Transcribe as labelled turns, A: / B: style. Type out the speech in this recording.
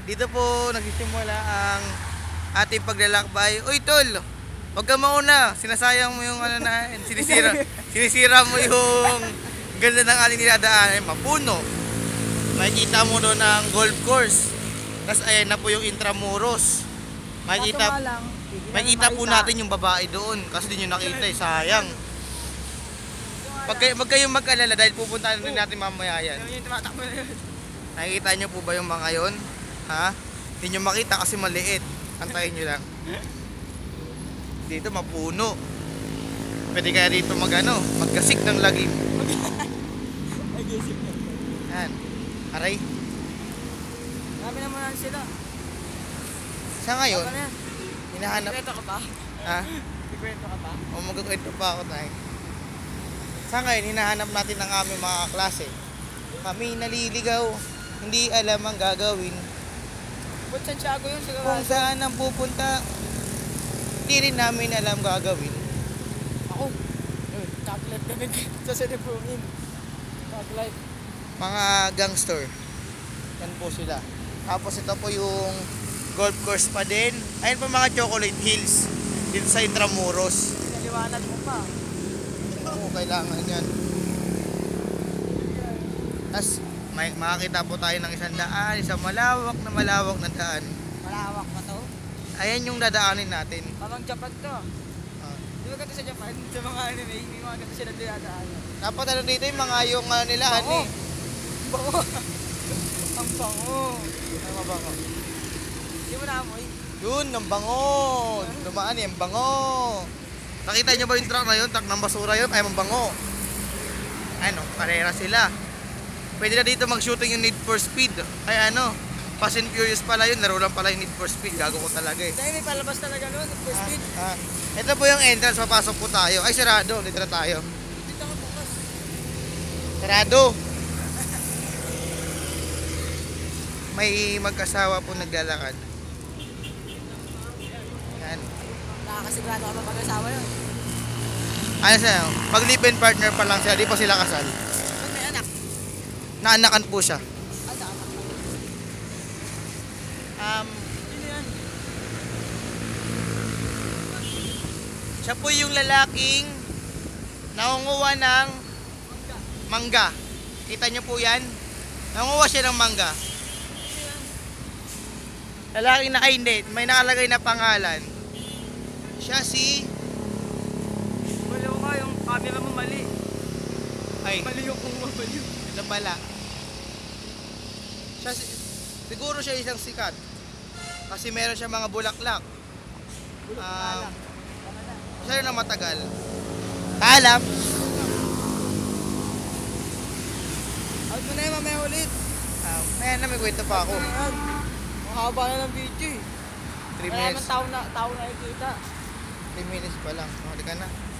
A: Dito po nagsisimula ang ating paglalakbay. Uy tol, wag ka mauna. Sinasayang mo yung ano na, sinisira mo yung ganda ng ating niladaan. Mapuno. Makikita mo doon ang golf course. Tapos ayan na po yung Intramuros. Makikita po natin yung babae doon. Kasi di nyo nakita eh, sayang. Wag kayong mag-alala dahil pupuntahan rin natin mamaya yan. Nakikita nyo po ba yung mga yon? Ha? Hindi nyo makita kasi maliit. Antayin nyo lang. Dito mapuno. Pwede kaya dito magkasik ng lagim. Yan. Aray.
B: Marami naman lang sila.
A: Sa ngayon, hinahanap.
B: Ikwento ka ba?
A: Ha?
B: Ikwento ka ba?
A: O magkukwento pa ako tayo. Sa ngayon, hinahanap natin ang aming mga klase. Kami naliligaw, hindi alam ang gagawin.
B: Ba't Santiago yun? Siguro.
A: Kung saan ang pupunta, hindi rin namin alam gagawin.
B: Ako. Chocolate kami sa Sinipumin. Chocolate.
A: Mga gangster. Yan po sila. Tapos ito po yung golf course pa din. Ayun po mga Chocolate Hills. Dito sa Intramuros.
B: Naliwanag mo pa.
A: Oo, kailangan yan. Tapos makakita po tayo ng isang malawak na daan.
B: Malawak pa to.
A: Ayan yung dadaanin natin.
B: Parang Japan to. Di ba ganito sa Japan? Sa mga anime, may mga ganito sila dinadaan.
A: Dapat ano dito yung mga yung ano nila,
B: Bango.
A: eh.
B: Bango. Ang bango.
A: Ano mabango?
B: Di mo naamoy?
A: Yun, ang bango. Dumaan yan, bango. Nakita nyo ba yung truck na yun? Truck ng basura yun? Ay, mabango. Ano, karera sila. Pwede na dito mag-shooting yung Need for Speed. Ay ano, Fast and Furious pala yun. Laro lang pala yung Need for Speed. Gago ko talaga eh.
B: Dahil may palabas talaga nun, first speed.
A: Ito po yung entrance, papasok po tayo. Ay, sarado. Dito na tayo.
B: Dito ka bukas.
A: Sarado. May mag-asawa po naglalakad. Yan.
B: Nakakasigurado ka pa mag-asawa yun.
A: Ano sa'yo? Pag live-in partner pa lang sila, di pa sila kasal.
B: Pag may anak.
A: Naanakan po siya.
B: Ada anak. Sino yan?
A: Siya po yung lalaking nangunguha ng mangga. Kita niyo po yan? Nangunguha siya ng mangga. Lalaking na, ay hindi, may nakalagay na pangalan. Siya si...
B: Wala ko yung camera mo mali.
A: Ay,
B: Mali yung kung mabali.
A: ito pala. Siya, siguro siya isang sikat. Kasi meron siya mga bulaklak. Siya rin na matagal. Paalam.
B: Out mo na yun mamaya ulit.
A: Ayan na, may kwento pa ako.
B: Mahaba na ng video eh.
A: 3
B: Kaya naman
A: minutes.
B: tao na ikita.
A: 3 minutes pa lang. Hali ka na.